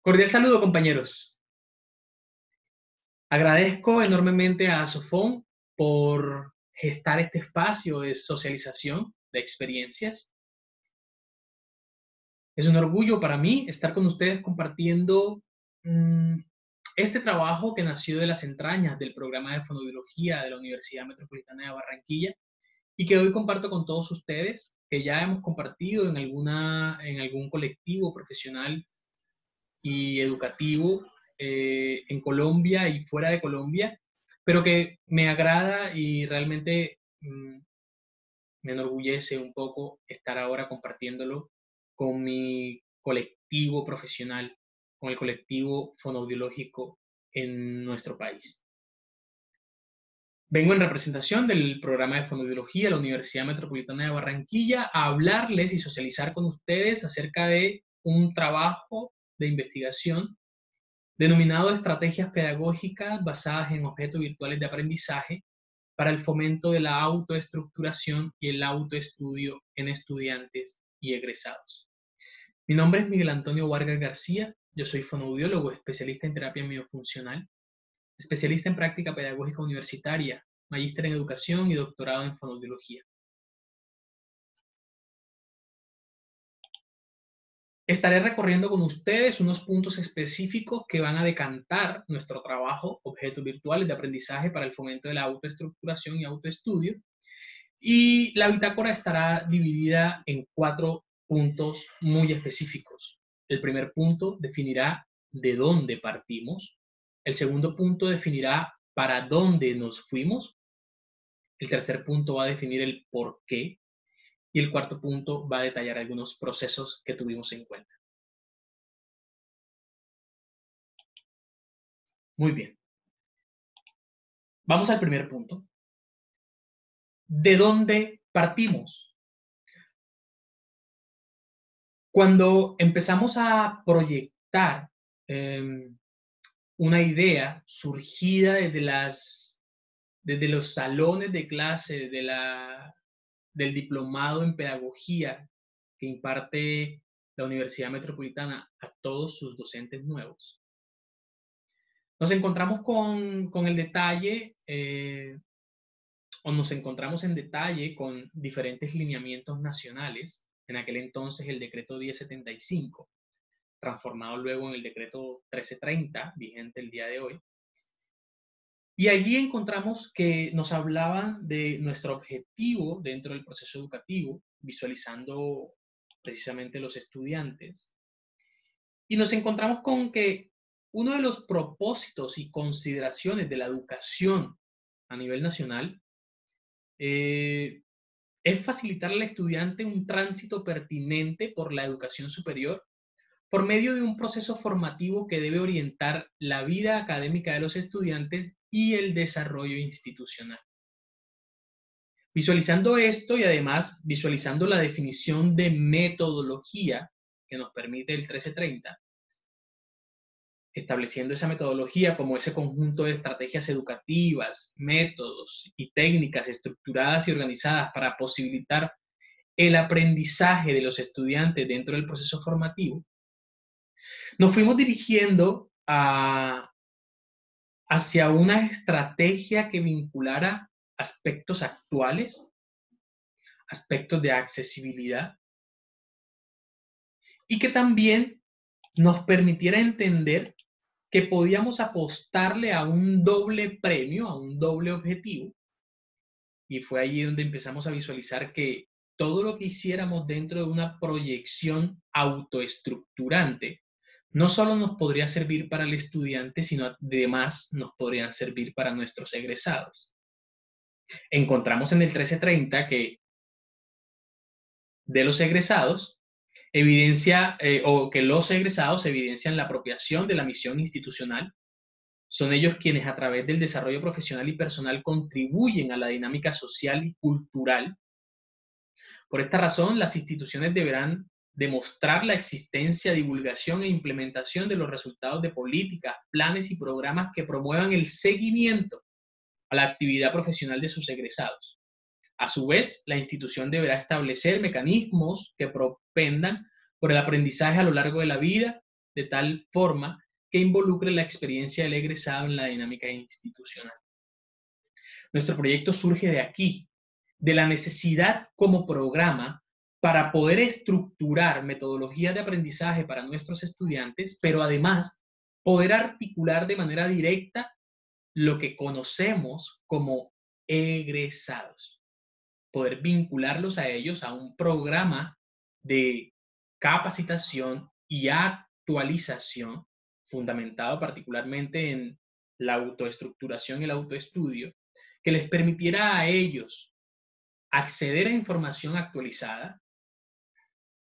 Cordial saludo, compañeros. Agradezco enormemente a Sofón por gestar este espacio de socialización de experiencias. Es un orgullo para mí estar con ustedes compartiendo este trabajo que nació de las entrañas del programa de fonoaudiología de la Universidad Metropolitana de Barranquilla y que hoy comparto con todos ustedes, que ya hemos compartido en algún colectivo profesional y educativo en Colombia y fuera de Colombia, pero que me agrada y realmente me enorgullece un poco estar ahora compartiéndolo con mi colectivo profesional, con el colectivo fonoaudiológico en nuestro país. Vengo en representación del programa de fonoaudiología de la Universidad Metropolitana de Barranquilla a hablarles y socializar con ustedes acerca de un trabajo de investigación denominado Estrategias Pedagógicas basadas en objetos virtuales de aprendizaje para el fomento de la autoestructuración y el autoestudio en estudiantes y egresados. Mi nombre es Miguel Antonio Vargas García, yo soy fonoaudiólogo, especialista en terapia miofuncional, especialista en práctica pedagógica universitaria, magíster en educación y doctorado en fonoaudiología. Estaré recorriendo con ustedes unos puntos específicos que van a decantar nuestro trabajo, objetos virtuales de aprendizaje para el fomento de la autoestructuración y autoestudio. Y la bitácora estará dividida en 4 puntos muy específicos. El primer punto definirá de dónde partimos. El segundo punto definirá para dónde nos fuimos. El tercer punto va a definir el por qué. Y el cuarto punto va a detallar algunos procesos que tuvimos en cuenta. Muy bien. Vamos al primer punto. ¿De dónde partimos? Cuando empezamos a proyectar una idea surgida desde los salones de clase del diplomado en pedagogía que imparte la Universidad Metropolitana a todos sus docentes nuevos, nos encontramos con el detalle o nos encontramos en detalle con diferentes lineamientos nacionales, en aquel entonces el decreto 1075, transformado luego en el decreto 1330, vigente el día de hoy. Y allí encontramos que nos hablaban de nuestro objetivo dentro del proceso educativo, visualizando precisamente los estudiantes. Y nos encontramos con que uno de los propósitos y consideraciones de la educación a nivel nacional es facilitar al estudiante un tránsito pertinente por la educación superior por medio de un proceso formativo que debe orientar la vida académica de los estudiantes y el desarrollo institucional. Visualizando esto y además visualizando la definición de metodología que nos permite el 1330, estableciendo esa metodología como ese conjunto de estrategias educativas, métodos y técnicas estructuradas y organizadas para posibilitar el aprendizaje de los estudiantes dentro del proceso formativo, nos fuimos dirigiendo hacia una estrategia que vinculara aspectos actuales, aspectos de accesibilidad, y que también nos permitiera entender que podíamos apostarle a un doble premio, a un doble objetivo, y fue allí donde empezamos a visualizar que todo lo que hiciéramos dentro de una proyección autoestructurante no solo nos podría servir para el estudiante, sino además nos podrían servir para nuestros egresados. Encontramos en el 1330 que de los egresados los egresados evidencian la apropiación de la misión institucional. Son ellos quienes a través del desarrollo profesional y personal contribuyen a la dinámica social y cultural. Por esta razón, las instituciones deberán demostrar la existencia, divulgación e implementación de los resultados de políticas, planes y programas que promuevan el seguimiento a la actividad profesional de sus egresados. A su vez, la institución deberá establecer mecanismos que propendan por el aprendizaje a lo largo de la vida de tal forma que involucre la experiencia del egresado en la dinámica institucional. Nuestro proyecto surge de aquí, de la necesidad como programa para poder estructurar metodologías de aprendizaje para nuestros estudiantes, pero además poder articular de manera directa lo que conocemos como egresados. Poder vincularlos a ellos a un programa de capacitación y actualización fundamentado particularmente en la autoestructuración y el autoestudio, que les permitiera a ellos acceder a información actualizada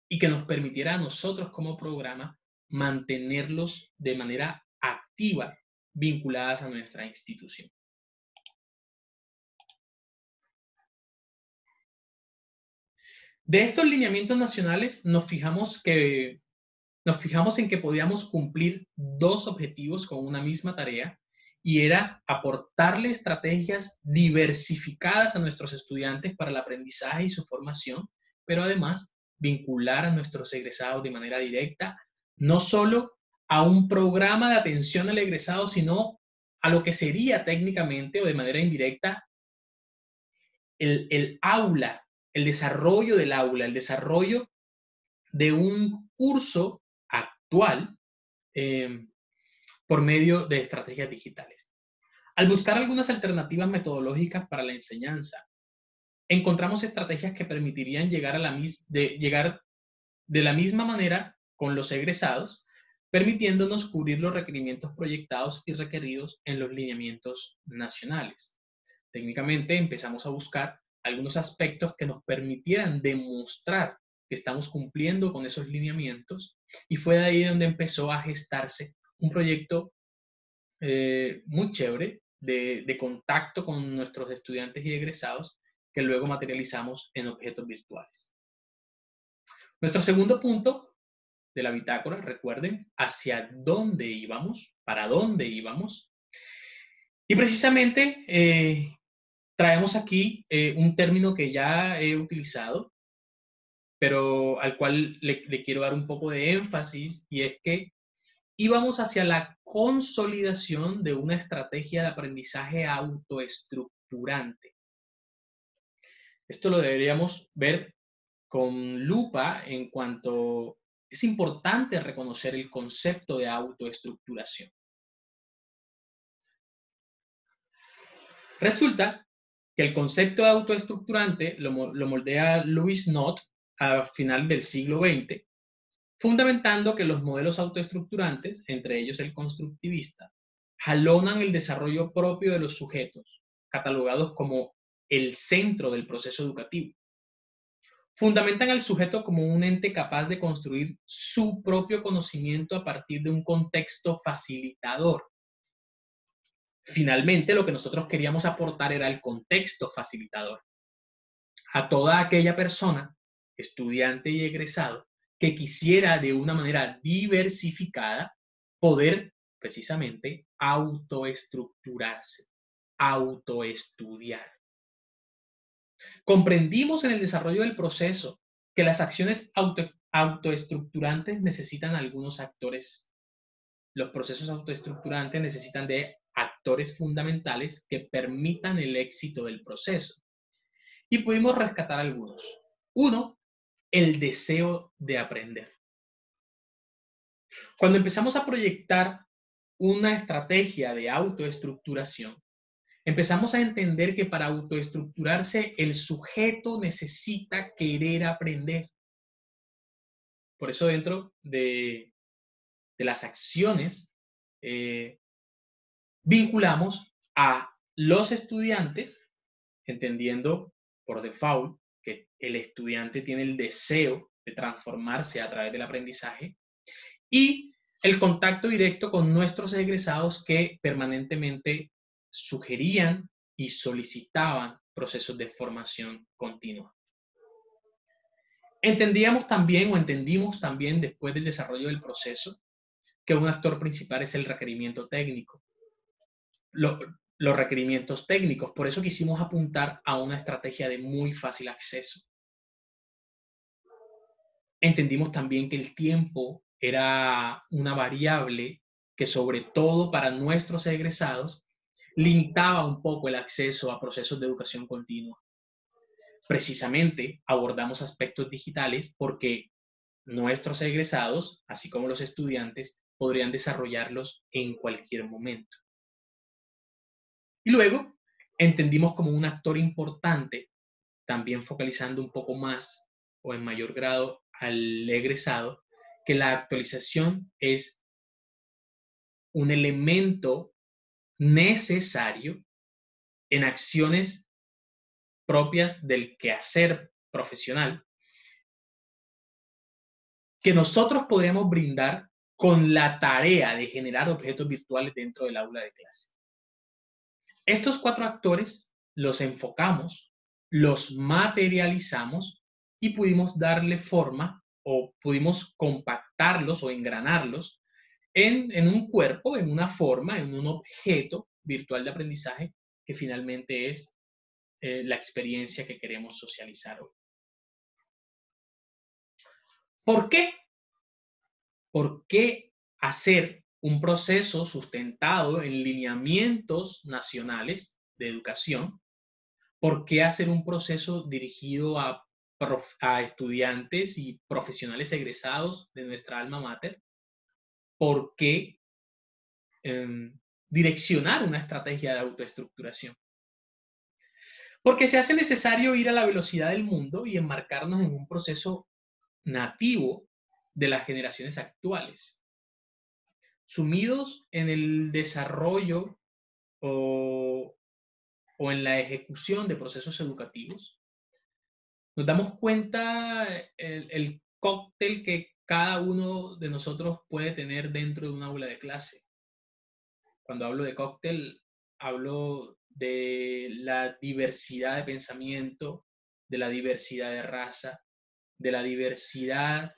y que nos permitiera a nosotros como programa mantenerlos de manera activa vinculadas a nuestra institución. De estos lineamientos nacionales nos fijamos en que podíamos cumplir dos objetivos con una misma tarea, y era aportarle estrategias diversificadas a nuestros estudiantes para el aprendizaje y su formación, pero además vincular a nuestros egresados de manera directa, no solo a un programa de atención al egresado, sino a lo que sería técnicamente o de manera indirecta el aula, el desarrollo del aula, el desarrollo de un curso actual por medio de estrategias digitales. Al buscar algunas alternativas metodológicas para la enseñanza, encontramos estrategias que permitirían llegar de la misma manera con los egresados, permitiéndonos cubrir los requerimientos proyectados y requeridos en los lineamientos nacionales. Técnicamente empezamos a buscar algunos aspectos que nos permitieran demostrar que estamos cumpliendo con esos lineamientos, y fue de ahí donde empezó a gestarse un proyecto muy chévere de contacto con nuestros estudiantes y egresados, que luego materializamos en objetos virtuales. Nuestro segundo punto de la bitácora, recuerden, hacia dónde íbamos, para dónde íbamos. Y precisamente traemos aquí un término que ya he utilizado, pero al cual le quiero dar un poco de énfasis, y es que íbamos hacia la consolidación de una estrategia de aprendizaje autoestructurante. Esto lo deberíamos ver con lupa en cuanto es importante reconocer el concepto de autoestructuración. Resulta que el concepto de autoestructurante lo moldea Louis Knott a final del siglo XX, fundamentando que los modelos autoestructurantes, entre ellos el constructivista, jalonan el desarrollo propio de los sujetos, catalogados como el centro del proceso educativo. Fundamentan al sujeto como un ente capaz de construir su propio conocimiento a partir de un contexto facilitador. Finalmente, lo que nosotros queríamos aportar era el contexto facilitador a toda aquella persona, estudiante y egresado, que quisiera de una manera diversificada poder precisamente autoestructurarse, autoestudiar. Comprendimos en el desarrollo del proceso que las acciones autoestructurantes necesitan algunos actores. Los procesos autoestructurantes necesitan de actores fundamentales que permitan el éxito del proceso. Y pudimos rescatar algunos. Uno, el deseo de aprender. Cuando empezamos a proyectar una estrategia de autoestructuración, empezamos a entender que para autoestructurarse el sujeto necesita querer aprender. Por eso dentro de las acciones vinculamos a los estudiantes, entendiendo por default que el estudiante tiene el deseo de transformarse a través del aprendizaje, y el contacto directo con nuestros egresados, que permanentemente sugerían y solicitaban procesos de formación continua. Entendimos también después del desarrollo del proceso que un actor principal es el requerimiento técnico. Los requerimientos técnicos, por eso quisimos apuntar a una estrategia de muy fácil acceso. Entendimos también que el tiempo era una variable que, sobre todo para nuestros egresados, limitaba un poco el acceso a procesos de educación continua. Precisamente abordamos aspectos digitales porque nuestros egresados, así como los estudiantes, podrían desarrollarlos en cualquier momento. Y luego entendimos como un actor importante, también focalizando un poco más o en mayor grado al egresado, que la actualización es un elemento necesario en acciones propias del quehacer profesional que nosotros podríamos brindar con la tarea de generar objetos virtuales dentro del aula de clase. Estos 4 actores los enfocamos, los materializamos y pudimos darle forma o pudimos compactarlos o engranarlos en un cuerpo, en una forma, en un objeto virtual de aprendizaje que finalmente es la experiencia que queremos socializar hoy. ¿Por qué? ¿Por qué hacer un proceso sustentado en lineamientos nacionales de educación? ¿Por qué hacer un proceso dirigido a estudiantes y profesionales egresados de nuestra alma mater? ¿Por qué direccionar una estrategia de autoestructuración? Porque se hace necesario ir a la velocidad del mundo y enmarcarnos en un proceso nativo de las generaciones actuales, sumidos en el desarrollo o en la ejecución de procesos educativos. Nos damos cuenta el cóctel que cada uno de nosotros puede tener dentro de un aula de clase. Cuando hablo de cóctel, hablo de la diversidad de pensamiento, de la diversidad de raza, de la diversidad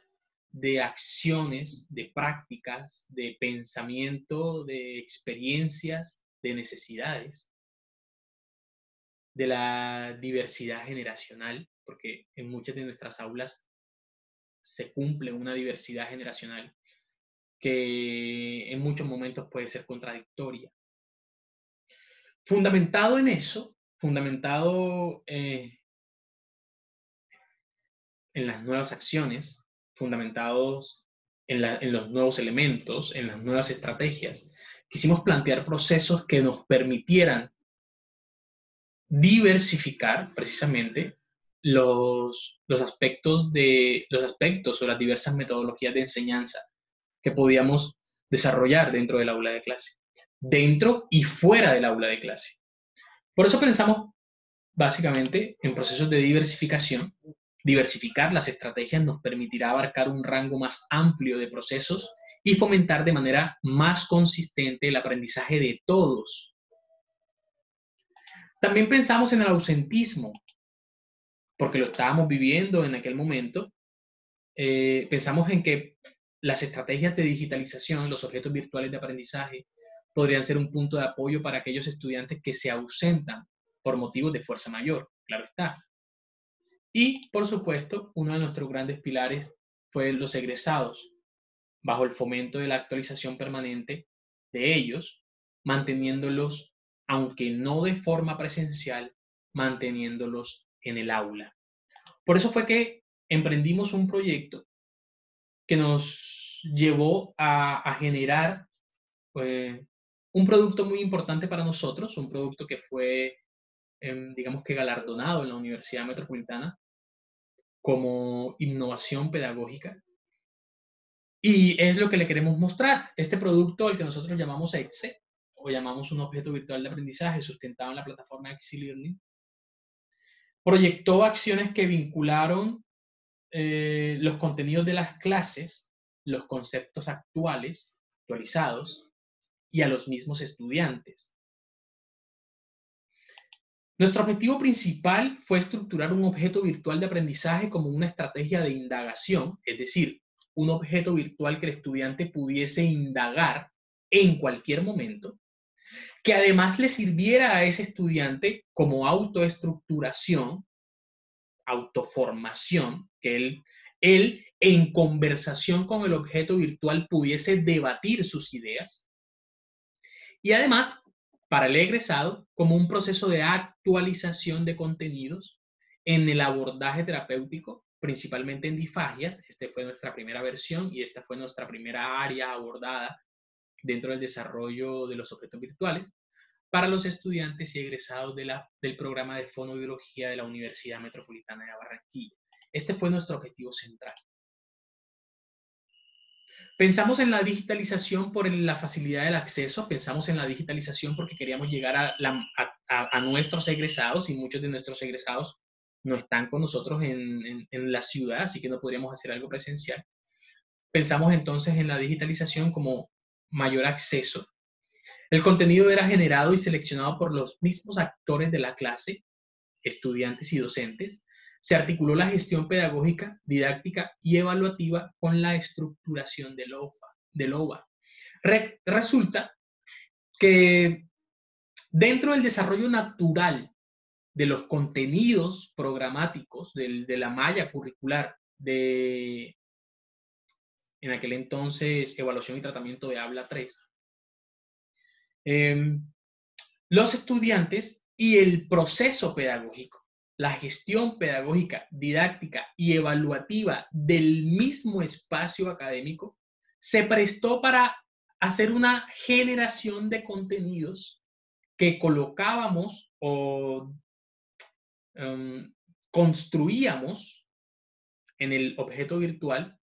de acciones, de prácticas, de pensamiento, de experiencias, de necesidades, de la diversidad generacional, porque en muchas de nuestras aulas se cumple una diversidad generacional que en muchos momentos puede ser contradictoria. Fundamentado en eso, fundamentado en las nuevas acciones, fundamentados en los nuevos elementos, en las nuevas estrategias, quisimos plantear procesos que nos permitieran diversificar precisamente los aspectos o las diversas metodologías de enseñanza que podíamos desarrollar dentro del aula de clase, dentro y fuera del aula de clase. Por eso pensamos básicamente en procesos de diversificación. Diversificar las estrategias nos permitirá abarcar un rango más amplio de procesos y fomentar de manera más consistente el aprendizaje de todos. También pensamos en el ausentismo, porque lo estábamos viviendo en aquel momento. Pensamos en que las estrategias de digitalización, los objetos virtuales de aprendizaje, podrían ser un punto de apoyo para aquellos estudiantes que se ausentan por motivos de fuerza mayor, claro está. Y, por supuesto, uno de nuestros grandes pilares fue los egresados, bajo el fomento de la actualización permanente de ellos, manteniéndolos, aunque no de forma presencial, manteniéndolos en el aula. Por eso fue que emprendimos un proyecto que nos llevó a generar un producto muy importante para nosotros, un producto que fue, digamos que galardonado en la Universidad Metropolitana como innovación pedagógica. Y es lo que le queremos mostrar. Este producto, al que nosotros llamamos EXE, o llamamos un objeto virtual de aprendizaje sustentado en la plataforma EXE Learning, proyectó acciones que vincularon los contenidos de las clases, los conceptos actualizados, y a los mismos estudiantes. Nuestro objetivo principal fue estructurar un objeto virtual de aprendizaje como una estrategia de indagación, es decir, un objeto virtual que el estudiante pudiese indagar en cualquier momento, que además le sirviera a ese estudiante como autoestructuración, autoformación, que él él, en conversación con el objeto virtual, pudiese debatir sus ideas. Y además, para el egresado, como un proceso de actualización de contenidos en el abordaje terapéutico, principalmente en disfagias. Esta fue nuestra primera versión y esta fue nuestra primera área abordada dentro del desarrollo de los objetos virtuales para los estudiantes y egresados del programa de fonoaudiología de la Universidad Metropolitana de Barranquilla. Este fue nuestro objetivo central. Pensamos en la digitalización por la facilidad del acceso, pensamos en la digitalización porque queríamos llegar a nuestros egresados, y muchos de nuestros egresados no están con nosotros en la ciudad, así que no podríamos hacer algo presencial. Pensamos entonces en la digitalización como mayor acceso. El contenido era generado y seleccionado por los mismos actores de la clase, estudiantes y docentes. Se articuló la gestión pedagógica, didáctica y evaluativa con la estructuración del OVA. Resulta que dentro del desarrollo natural de los contenidos programáticos de la malla curricular en aquel entonces, evaluación y tratamiento de habla 3, los estudiantes y el proceso pedagógico, la gestión pedagógica, didáctica y evaluativa del mismo espacio académico se prestó para hacer una generación de contenidos que colocábamos o construíamos en el objeto virtual,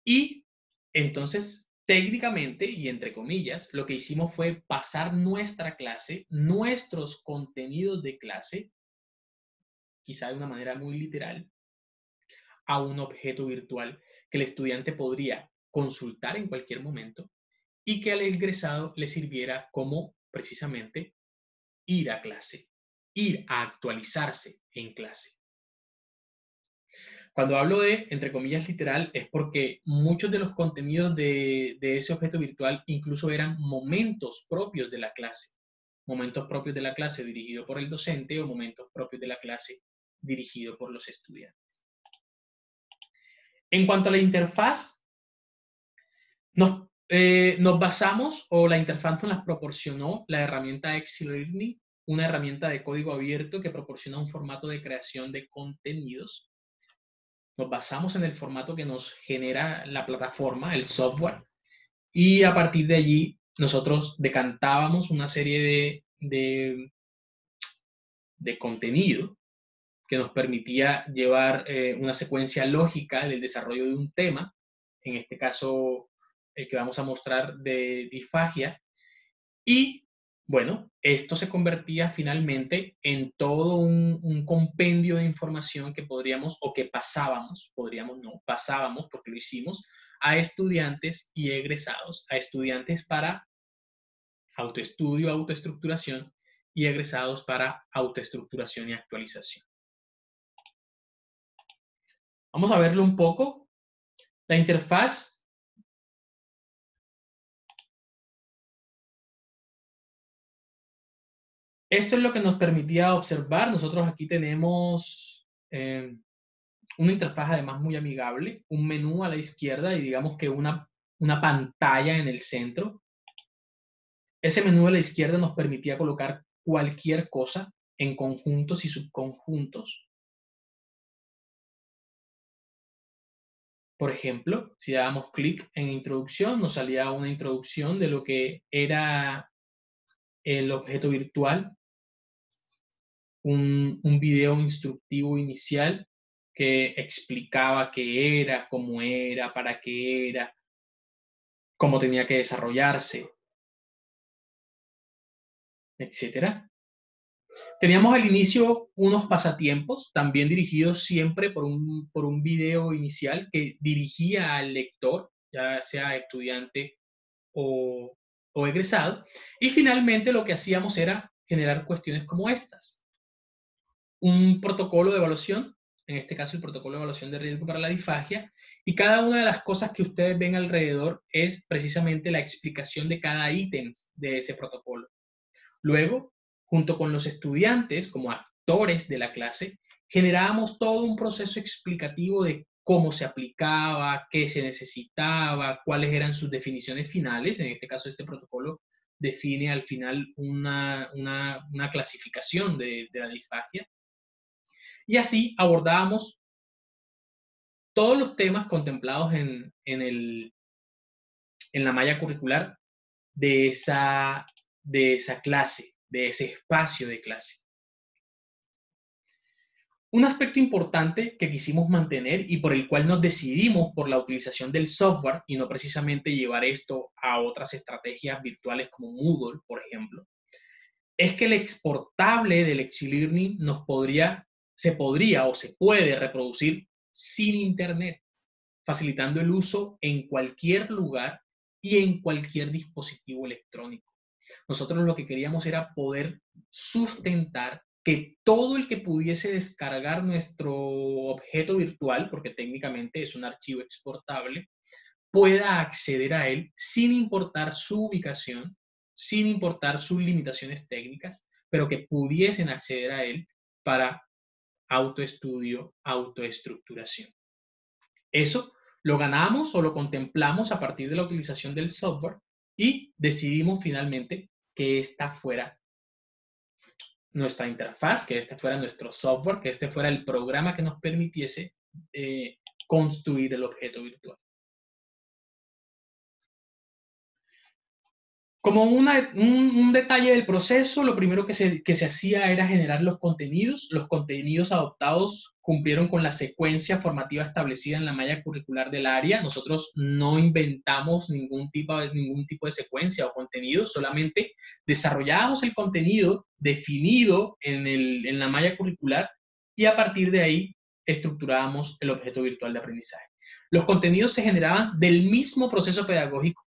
y entonces técnicamente y entre comillas lo que hicimos fue pasar nuestra clase, nuestros contenidos de clase, quizá de una manera muy literal, a un objeto virtual que el estudiante podría consultar en cualquier momento y que al egresado le sirviera como precisamente ir a clase, ir a actualizarse en clase. Cuando hablo de, entre comillas, literal, es porque muchos de los contenidos de ese objeto virtual incluso eran momentos propios de la clase. Momentos propios de la clase dirigido por el docente o momentos propios de la clase dirigido por los estudiantes. En cuanto a la interfaz, nos basamos, o la interfaz nos las proporcionó la herramienta X-Learning, una herramienta de código abierto que proporciona un formato de creación de contenidos. Nos basamos en el formato que nos genera la plataforma, el software, y a partir de allí nosotros decantábamos una serie de contenido que nos permitía llevar una secuencia lógica del desarrollo de un tema, en este caso el que vamos a mostrar de disfagia, y bueno, esto se convertía finalmente en todo un compendio de información que podríamos, o que pasábamos, pasábamos porque lo hicimos, a estudiantes y egresados, a estudiantes para autoestudio, autoestructuración, y egresados para autoestructuración y actualización. Vamos a verlo un poco. La interfaz esto es lo que nos permitía observar. Nosotros aquí tenemos una interfaz además muy amigable, un menú a la izquierda y digamos que una pantalla en el centro. Ese menú a la izquierda nos permitía colocar cualquier cosa en conjuntos y subconjuntos. Por ejemplo, si dábamos clic en introducción, nos salía una introducción de lo que era el objeto virtual, un video instructivo inicial que explicaba qué era, cómo era, para qué era, cómo tenía que desarrollarse, etc. Teníamos al inicio unos pasatiempos, también dirigidos siempre por un video inicial que dirigía al lector, ya sea estudiante o egresado. Y finalmente lo que hacíamos era generar cuestiones como estas. Un protocolo de evaluación, en este caso el protocolo de evaluación de riesgo para la disfagia, y cada una de las cosas que ustedes ven alrededor es precisamente la explicación de cada ítem de ese protocolo. Luego, junto con los estudiantes como actores de la clase, generábamos todo un proceso explicativo de cómo se aplicaba, qué se necesitaba, cuáles eran sus definiciones finales. En este caso, este protocolo define al final una clasificación de la disfagia. Y así abordábamos todos los temas contemplados en la malla curricular de esa clase, de ese espacio de clase. Un aspecto importante que quisimos mantener y por el cual nos decidimos por la utilización del software y no precisamente llevar esto a otras estrategias virtuales como Moodle, por ejemplo, es que el exportable del Learning se podría o se puede reproducir sin internet, facilitando el uso en cualquier lugar y en cualquier dispositivo electrónico. Nosotros lo que queríamos era poder sustentar que todo el que pudiese descargar nuestro objeto virtual, porque técnicamente es un archivo exportable, pueda acceder a él sin importar su ubicación, sin importar sus limitaciones técnicas, pero que pudiesen acceder a él para autoestudio, autoestructuración. Eso lo ganamos o lo contemplamos a partir de la utilización del software y decidimos finalmente que esta fuera nuestra interfaz, que este fuera nuestro software, que este fuera el programa que nos permitiese construir el objeto virtual. Como un detalle del proceso, lo primero que se hacía era generar los contenidos. Los contenidos adoptados cumplieron con la secuencia formativa establecida en la malla curricular del área. Nosotros no inventamos ningún tipo de secuencia o contenido, solamente desarrollábamos el contenido definido en la malla curricular y a partir de ahí estructurábamos el objeto virtual de aprendizaje. Los contenidos se generaban del mismo proceso pedagógico.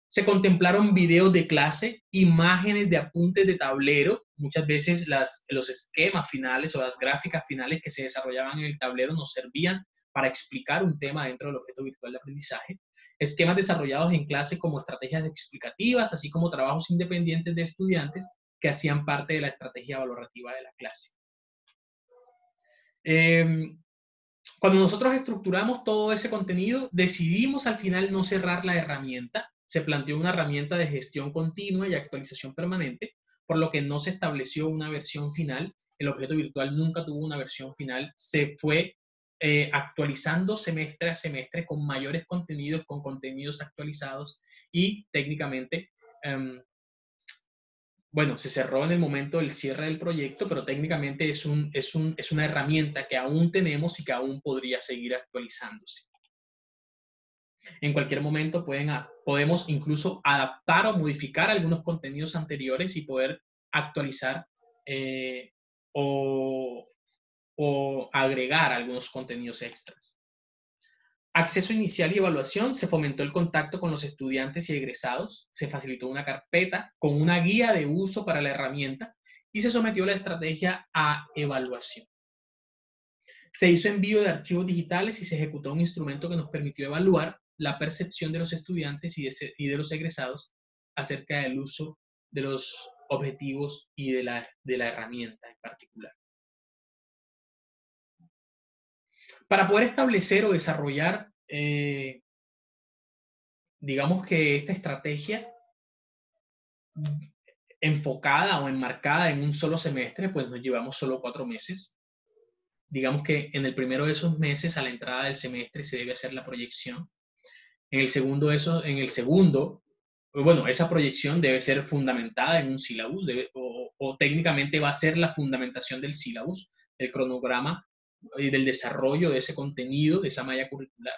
Se contemplaron videos de clase, imágenes de apuntes de tablero, muchas veces los esquemas finales o las gráficas finales que se desarrollaban en el tablero nos servían para explicar un tema dentro del objeto virtual de aprendizaje, esquemas desarrollados en clase como estrategias explicativas, así como trabajos independientes de estudiantes que hacían parte de la estrategia valorativa de la clase. Cuando nosotros estructuramos todo ese contenido, decidimos al final no cerrar la herramienta. Se planteó una herramienta de gestión continua y actualización permanente, por lo que no se estableció una versión final. El objeto virtual nunca tuvo una versión final. Se fue actualizando semestre a semestre con mayores contenidos, con contenidos actualizados y técnicamente bueno, se cerró en el momento del cierre del proyecto, pero técnicamente es una herramienta que aún tenemos y que aún podría seguir actualizándose. En cualquier momento podemos incluso adaptar o modificar algunos contenidos anteriores y poder actualizar o agregar algunos contenidos extras. Acceso inicial y evaluación, se fomentó el contacto con los estudiantes y egresados, se facilitó una carpeta con una guía de uso para la herramienta y se sometió la estrategia a evaluación. Se hizo envío de archivos digitales y se ejecutó un instrumento que nos permitió evaluar la percepción de los estudiantes y de los egresados acerca del uso de los objetivos y de la herramienta en particular. Para poder establecer o desarrollar, digamos que esta estrategia enfocada o enmarcada en un solo semestre, pues nos llevamos solo 4 meses. Digamos que en el primero de esos meses, a la entrada del semestre, se debe hacer la proyección. En el segundo, bueno, esa proyección debe ser fundamentada en un sílabus, o técnicamente va a ser la fundamentación del sílabus, el cronograma y del desarrollo de ese contenido, de esa malla curricular.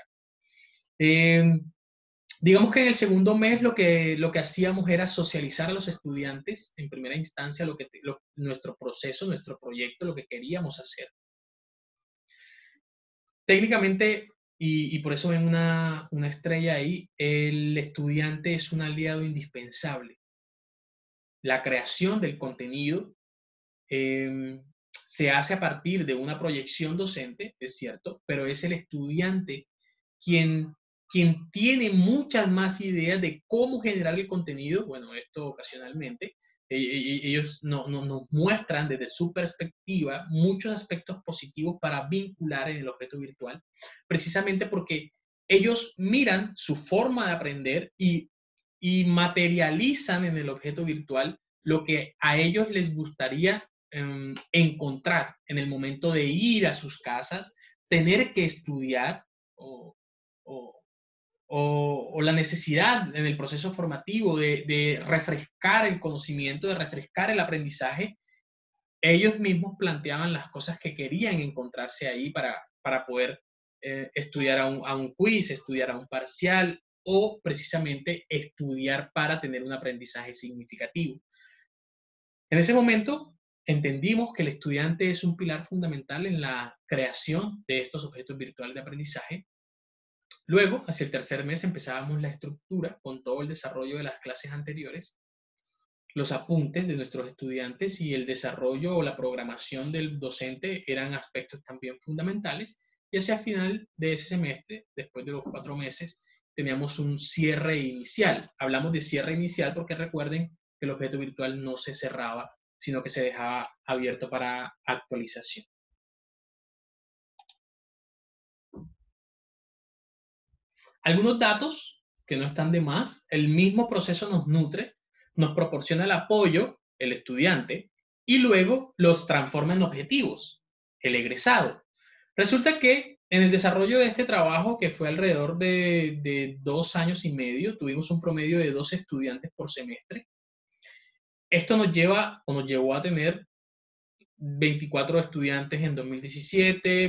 Digamos que en el segundo mes lo que hacíamos era socializar a los estudiantes, en primera instancia, nuestro proceso, nuestro proyecto, lo que queríamos hacer. Técnicamente, y por eso ven una estrella ahí, el estudiante es un aliado indispensable. La creación del contenido se hace a partir de una proyección docente, es cierto, pero es el estudiante quien tiene muchas más ideas de cómo generar el contenido, bueno, esto ocasionalmente, Ellos nos muestran desde su perspectiva muchos aspectos positivos para vincular en el objeto virtual, precisamente porque ellos miran su forma de aprender y materializan en el objeto virtual lo que a ellos les gustaría encontrar en el momento de ir a sus casas, tener que estudiar o, la necesidad en el proceso formativo de refrescar el conocimiento, de refrescar el aprendizaje. Ellos mismos planteaban las cosas que querían encontrarse ahí para poder estudiar a un quiz, estudiar a un parcial o precisamente estudiar para tener un aprendizaje significativo. En ese momento entendimos que el estudiante es un pilar fundamental en la creación de estos objetos virtuales de aprendizaje. Luego, hacia el tercer mes, empezábamos la estructura con todo el desarrollo de las clases anteriores, los apuntes de nuestros estudiantes y el desarrollo o la programación del docente eran aspectos también fundamentales. Y hacia el final de ese semestre, después de los 4 meses, teníamos un cierre inicial. Hablamos de cierre inicial porque recuerden que el objeto virtual no se cerraba, sino que se dejaba abierto para actualización. Algunos datos que no están de más, el mismo proceso nos nutre, nos proporciona el apoyo, el estudiante, y luego los transforma en objetivos, el egresado. Resulta que en el desarrollo de este trabajo, que fue alrededor de 2 años y medio, tuvimos un promedio de 2 estudiantes por semestre. Esto nos llevó a tener 24 estudiantes en 2017,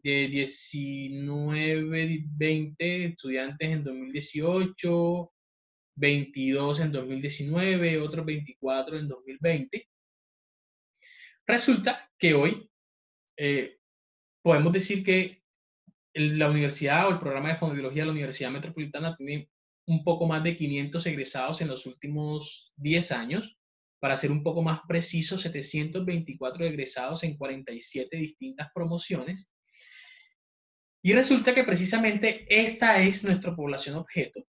19, 20 estudiantes en 2018, 22 en 2019, otros 24 en 2020. Resulta que hoy podemos decir que la universidad o el programa de fonoaudiología de la Universidad Metropolitana tiene un poco más de 500 egresados en los últimos 10 años. Para ser un poco más preciso, 724 egresados en 47 distintas promociones. Y resulta que precisamente esta es nuestra población objeto.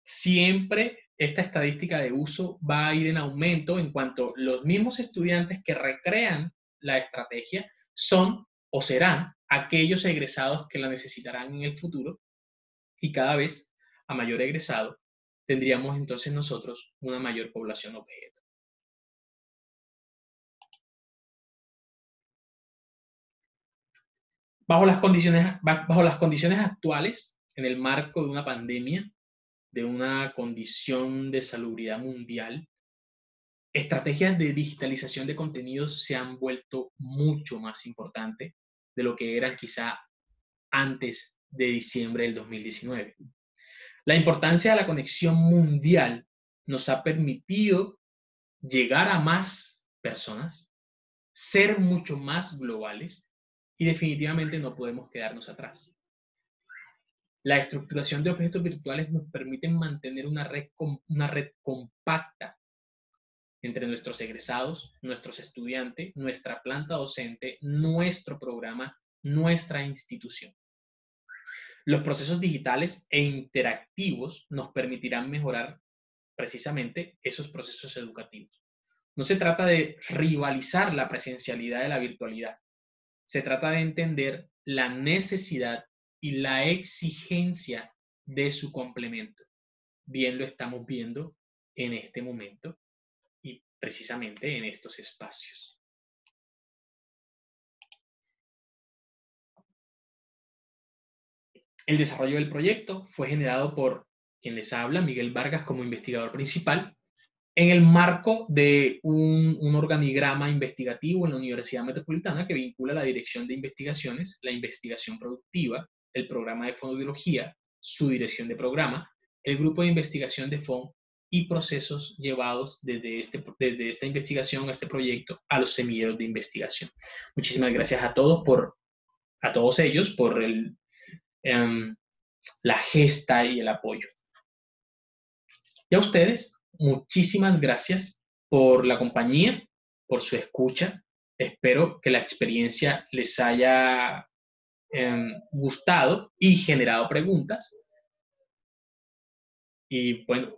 Siempre esta estadística de uso va a ir en aumento en cuanto los mismos estudiantes que recrean la estrategia son o serán aquellos egresados que la necesitarán en el futuro, y cada vez a mayor egresado tendríamos entonces nosotros una mayor población objeto. Bajo las condiciones actuales, en el marco de una pandemia, de una condición de salubridad mundial, estrategias de digitalización de contenidos se han vuelto mucho más importantes de lo que eran quizá antes de diciembre del 2019. La importancia de la conexión mundial nos ha permitido llegar a más personas, ser mucho más globales, y definitivamente no podemos quedarnos atrás. La estructuración de objetos virtuales nos permite mantener una red compacta entre nuestros egresados, nuestros estudiantes, nuestra planta docente, nuestro programa, nuestra institución. Los procesos digitales e interactivos nos permitirán mejorar precisamente esos procesos educativos. No se trata de rivalizar la presencialidad de la virtualidad. Se trata de entender la necesidad y la exigencia de su complemento. Bien lo estamos viendo en este momento y precisamente en estos espacios. El desarrollo del proyecto fue generado por quien les habla, Miguel Vargas, como investigador principal, en el marco de un organigrama investigativo en la Universidad Metropolitana que vincula la dirección de investigaciones, la investigación productiva, el programa de fonoaudiología, su dirección de programa, el grupo de investigación de FON y procesos llevados desde esta investigación, a este proyecto, a los semilleros de investigación. Muchísimas gracias a todos ellos por la gesta y el apoyo. Y a ustedes, muchísimas gracias por la compañía, por su escucha. Espero que la experiencia les haya gustado y generado preguntas. Y bueno,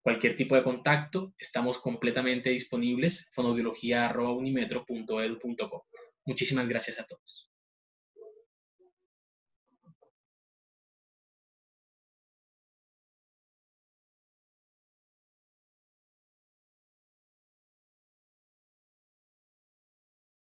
Cualquier tipo de contacto, estamos completamente disponibles, fonoaudiología@unimetro.edu.co. Muchísimas gracias a todos.